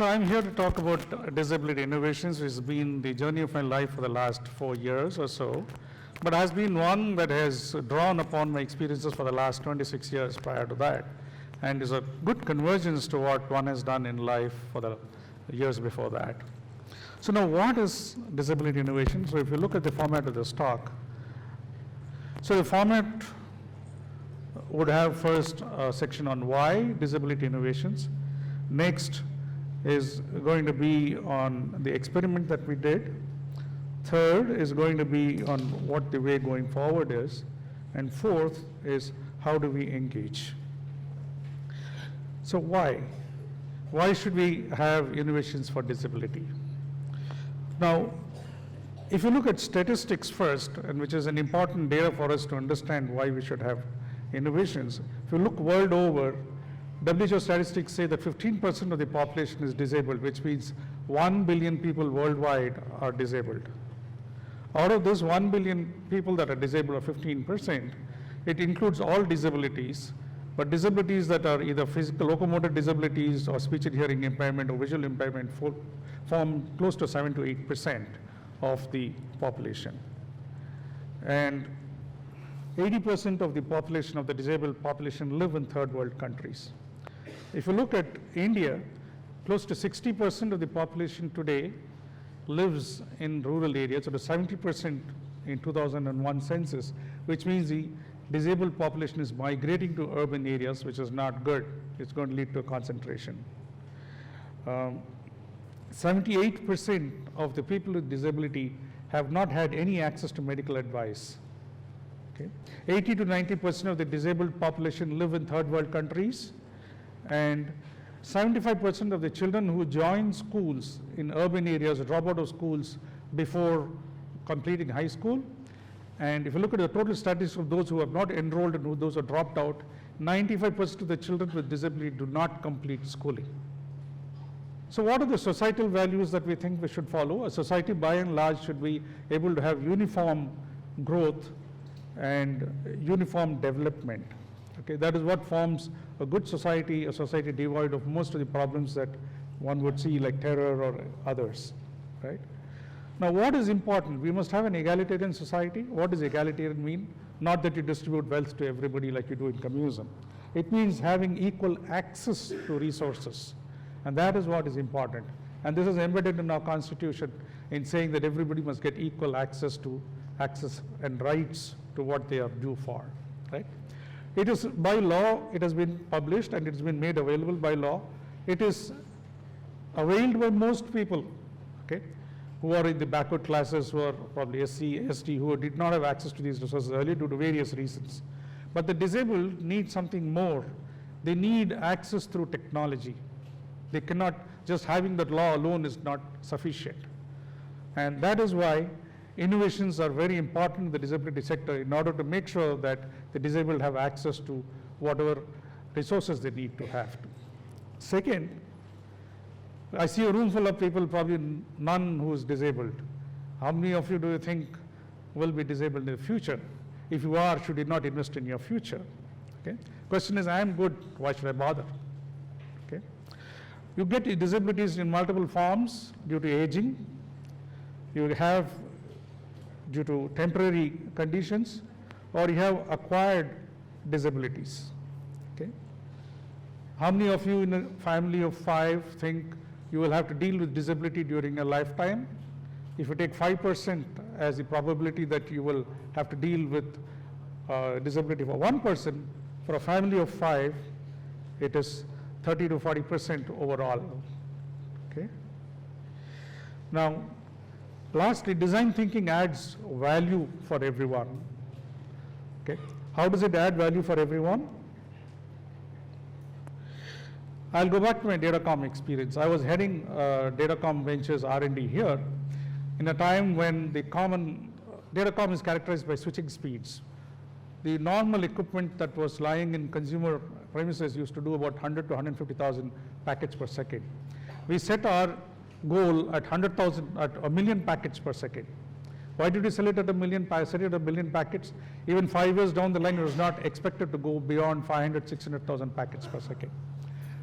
So I'm here to talk about disability innovations, which has been the journey of my life for the last 4 years or so, but has been one that has drawn upon my experiences for the last 26 years prior to that, and is a good convergence to what one has done in life for the years before that. So now, what is disability innovation? So if you look at the format of this talk, so the format would have first a section on why disability innovations. Next is going to be on the experiment that we did. Third is going to be on what the way going forward is. And fourth is how do we engage. So why? Why should we have innovations for disability? Now, if you look at statistics first, and which is an important data for us to understand why we should have innovations, if you look world over, WHO statistics say that 15% of the population is disabled, which means 1 billion people worldwide are disabled. Out of this 1 billion people that are disabled, or 15%, it includes all disabilities, but disabilities that are either physical locomotor disabilities or speech and hearing impairment or visual impairment form close to 7 to 8% of the population. And 80% of the population of the disabled population live in third world countries. If you look at India, close to 60% of the population today lives in rural areas, so to 70% in 2001 census, which means the disabled population is migrating to urban areas, which is not good. It's going to lead to a concentration. 78% of the people with disability have not had any access to medical advice. Okay? 80 to 90% of the disabled population live in third world countries, and 75% of the children who join schools in urban areas drop out of schools before completing high school. And if you look at the total statistics of those who have not enrolled and those who have dropped out, 95% of the children with disability do not complete schooling. So what are the societal values that we think we should follow? A society by and large should be able to have uniform growth and uniform development. Okay, that is what forms a good society, a society devoid of most of the problems that one would see, like terror or others, right? Now, what is important? We must have an egalitarian society. What does egalitarian mean? Not that you distribute wealth to everybody like you do in communism. It means having equal access to resources, and that is what is important. And this is embedded in our constitution in saying that everybody must get equal access and rights to what they are due for, right? It is by law, it has been published and it has been made available by law. It is availed by most people, okay, who are in the backward classes, who are probably SC, ST, who did not have access to these resources earlier due to various reasons. But the disabled need something more. They need access through technology. They cannot, just having that law alone is not sufficient. And that is why innovations are very important in the disability sector in order to make sure that the disabled have access to whatever resources they need to have. Second, I see a room full of people, probably none who is disabled. How many of you do you think will be disabled in the future? If you are, should you not invest in your future? Okay. Question is, I am good, why should I bother? Okay. You get disabilities in multiple forms due to aging. You have due to temporary conditions, or you have acquired disabilities. Okay. How many of you in a family of 5 think you will have to deal with disability during a lifetime? If you take 5% as the probability that you will have to deal with disability for one person, for a family of 5, it is 30 to 40% overall. Okay. Now, lastly, design thinking adds value for everyone. Okay. How does it add value for everyone? I'll go back to my Datacom experience. I was heading Datacom Ventures R&D here in a time when the common Datacom is characterized by switching speeds. The normal equipment that was lying in consumer premises used to do about 100 to 150,000 packets per second. We set our goal at 100,000, at a million packets per second. Why did we sell it at a million packets? Even 5 years down the line, it was not expected to go beyond 500, 600,000 packets per second.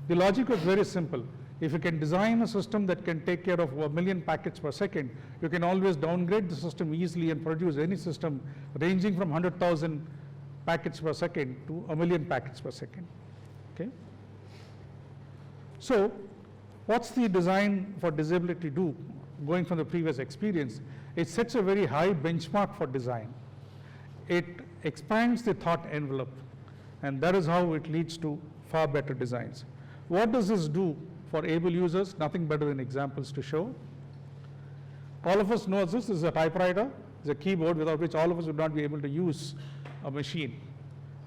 The logic was very simple. If you can design a system that can take care of 1 million packets per second, you can always downgrade the system easily and produce any system ranging from 100,000 packets per second to 1 million packets per second. Okay? So, what's the design for disability do? Going from the previous experience, it sets a very high benchmark for design. It expands the thought envelope, and that is how it leads to far better designs. What does this do for able users? Nothing better than examples to show. All of us know this is a typewriter, it's a keyboard without which all of us would not be able to use a machine.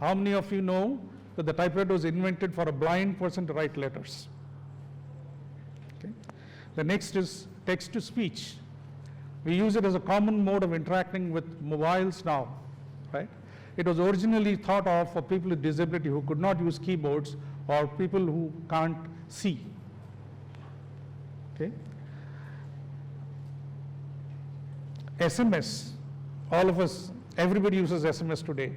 How many of you know that the typewriter was invented for a blind person to write letters? Okay. The next is text to speech. We use it as a common mode of interacting with mobiles now, right? It was originally thought of for people with disability who could not use keyboards or people who can't see. Okay. SMS, all of us, everybody uses SMS today.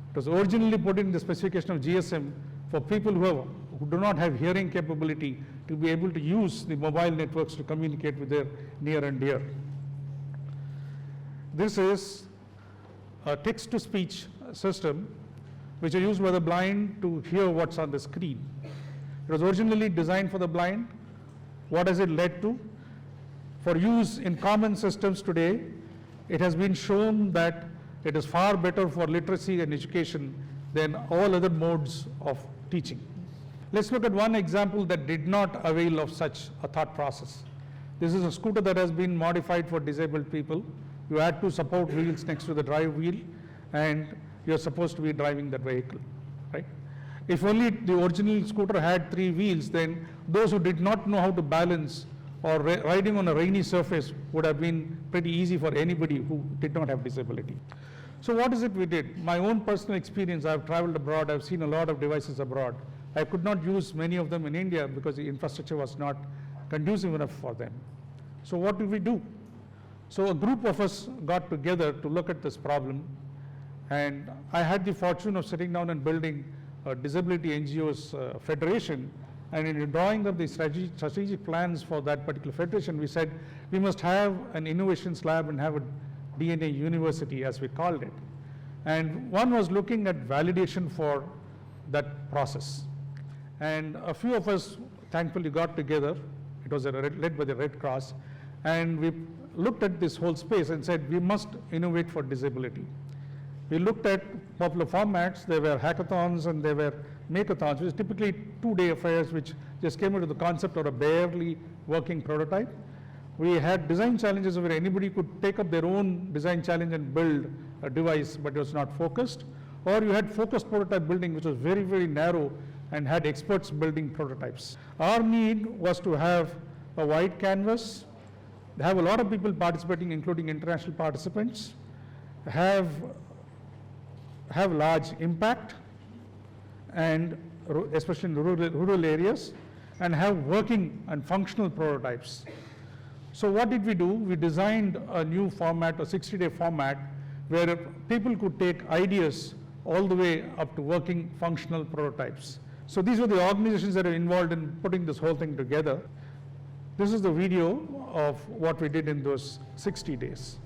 It was originally put in the specification of GSM for people who do not have hearing capability to be able to use the mobile networks to communicate with their near and dear. This is a text-to-speech system which is used by the blind to hear what's on the screen. It was originally designed for the blind. What has it led to? For use in common systems today, it has been shown that it is far better for literacy and education than all other modes of teaching. Let's look at one example that did not avail of such a thought process. This is a scooter that has been modified for disabled people. You add 2 support wheels next to the drive wheel, and you're supposed to be driving that vehicle, right? If only the original scooter had 3 wheels, then those who did not know how to balance or riding on a rainy surface would have been pretty easy for anybody who did not have disability. So what is it we did? My own personal experience, I've traveled abroad, I've seen a lot of devices abroad. I could not use many of them in India because the infrastructure was not conducive enough for them. So what did we do? So a group of us got together to look at this problem, and I had the fortune of sitting down and building a disability NGOs federation, and in drawing up the strategic plans for that particular federation, we said we must have an innovations lab and have a DNA university, as we called it. And one was looking at validation for that process. And a few of us thankfully got together. It was led by the Red Cross, and we looked at this whole space and said we must innovate for disability. We looked at popular formats. There were hackathons and there were makeathons, which is typically 2-day affairs which just came out of the concept or a barely working prototype. We had design challenges where anybody could take up their own design challenge and build a device, but it was not focused. Or you had focused prototype building, which was very, very narrow and had experts building prototypes. Our need was to have a wide canvas, have a lot of people participating, including international participants, have large impact, and especially in rural areas, and have working and functional prototypes. So what did we do? We designed a new format, a 60-day format, where people could take ideas all the way up to working functional prototypes. So these were the organizations that are involved in putting this whole thing together. This is the video of what we did in those 60 days.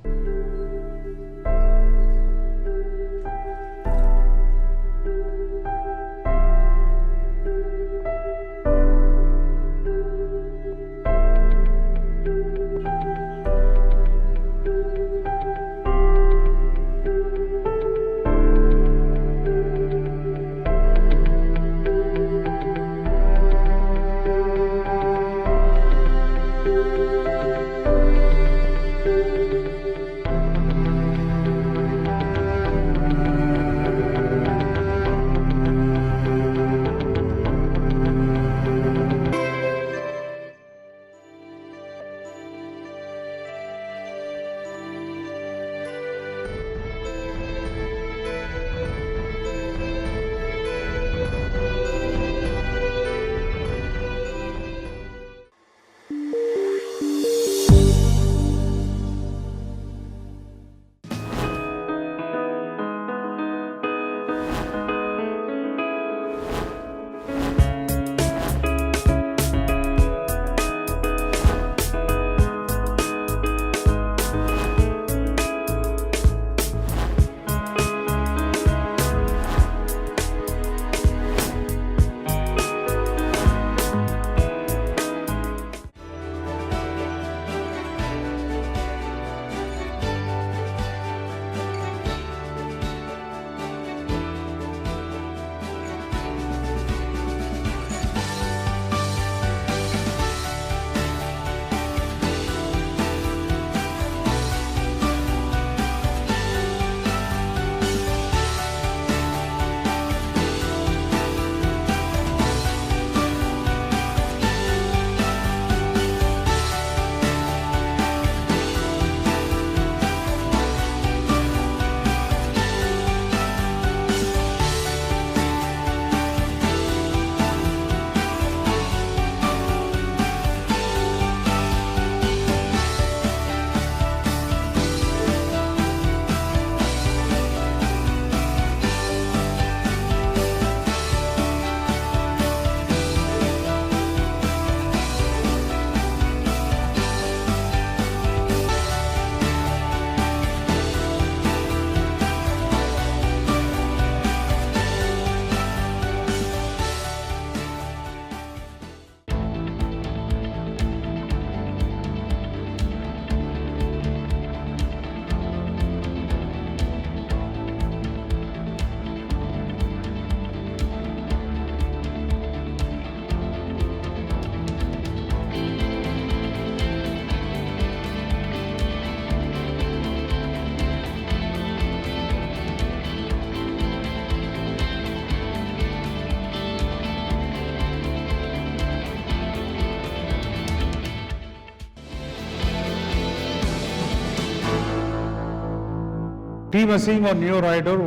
Team Asim on Neo Rider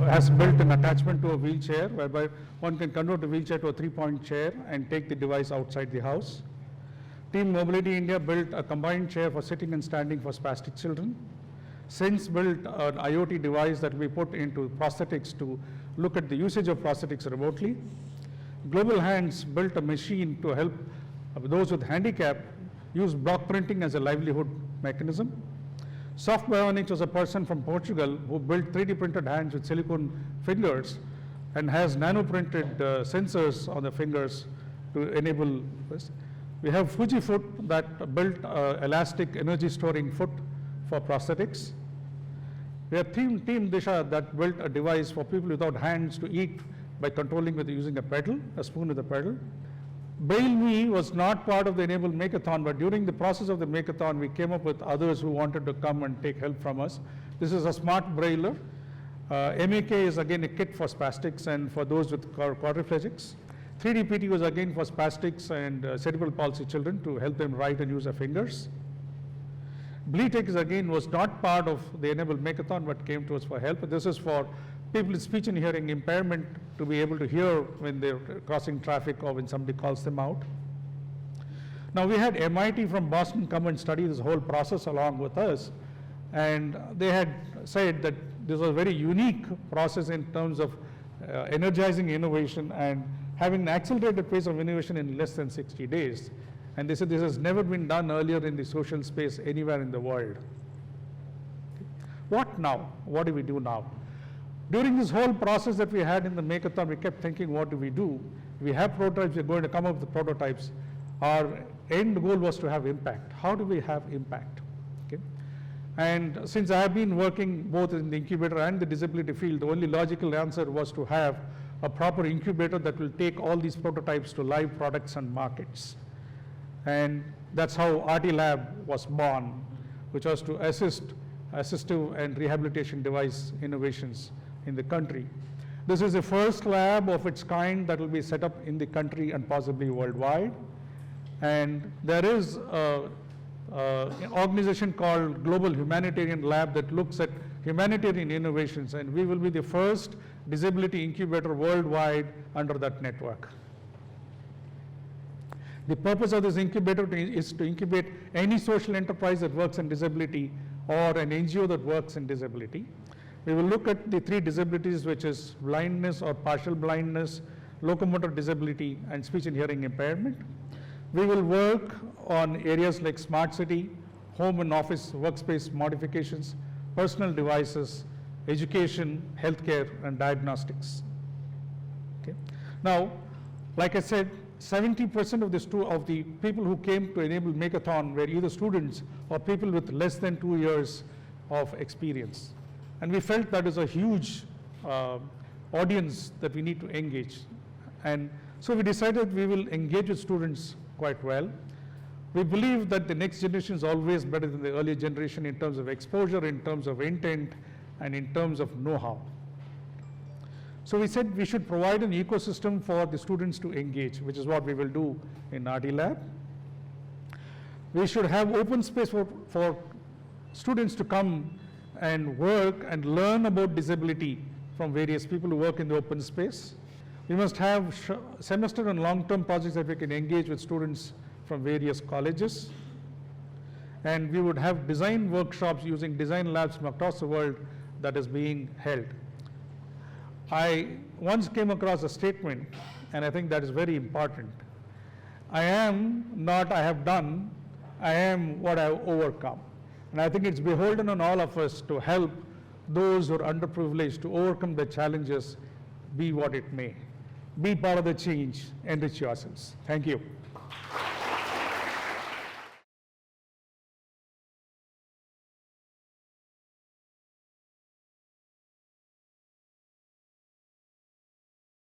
has built an attachment to a wheelchair whereby one can convert a wheelchair to a 3-point chair and take the device outside the house. Team Mobility India built a combined chair for sitting and standing for spastic children. Sense built an IoT device that we put into prosthetics to look at the usage of prosthetics remotely. Global Hands built a machine to help those with handicap use block printing as a livelihood mechanism. Soft Bionics was a person from Portugal who built 3D printed hands with silicone fingers and has nano-printed sensors on the fingers to enable this. We have Fujifoot that built elastic energy storing foot for prosthetics. We have Team Disha that built a device for people without hands to eat by controlling with using a spoon with a pedal. Braille Me was not part of the Enable Makeathon, but during the process of the Makeathon, we came up with others who wanted to come and take help from us. This is a smart brailler. MAK is again a kit for spastics and for those with quadriplegics. 3D PT was again for spastics and cerebral palsy children to help them write and use their fingers. BleTech is again was not part of the Enable Makeathon, but came to us for help. This is for people with speech and hearing impairment to be able to hear when they're crossing traffic or when somebody calls them out. Now we had MIT from Boston come and study this whole process along with us, and they had said that this was a very unique process in terms of energizing innovation and having an accelerated pace of innovation in less than 60 days. And they said this has never been done earlier in the social space anywhere in the world. What now? What do we do now? During this whole process that we had in the Makeathon, we kept thinking, what do we do? We have prototypes, we're going to come up with the prototypes. Our end goal was to have impact. How do we have impact? Okay. And since I have been working both in the incubator and the disability field, the only logical answer was to have a proper incubator that will take all these prototypes to live products and markets. And that's how RT Lab was born, which was to assist assistive and rehabilitation device innovations in the country. This is the first lab of its kind that will be set up in the country and possibly worldwide. And there is an organization called Global Humanitarian Lab that looks at humanitarian innovations, and we will be the first disability incubator worldwide under that network. The purpose of this incubator is to incubate any social enterprise that works in disability or an NGO that works in disability. We will look at the 3 disabilities, which is blindness or partial blindness, locomotor disability, and speech and hearing impairment. We will work on areas like smart city, home and office workspace modifications, personal devices, education, healthcare, and diagnostics. Okay. Now, like I said, 70% of the people who came to Enable Makeathon were either students or people with less than 2 years of experience. And we felt that is a huge audience that we need to engage. And so we decided we will engage with students quite well. We believe that the next generation is always better than the earlier generation in terms of exposure, in terms of intent, and in terms of know-how. So we said we should provide an ecosystem for the students to engage, which is what we will do in RT Lab. We should have open space for students to come and work and learn about disability from various people who work in the open space. We must have semester and long-term projects that we can engage with students from various colleges. And we would have design workshops using design labs from across the world that is being held. I once came across a statement, and I think that is very important. I am not I have done, I am what I have overcome. And I think it's beholden on all of us to help those who are underprivileged to overcome the challenges, be what it may. Be part of the change, enrich yourselves. Thank you.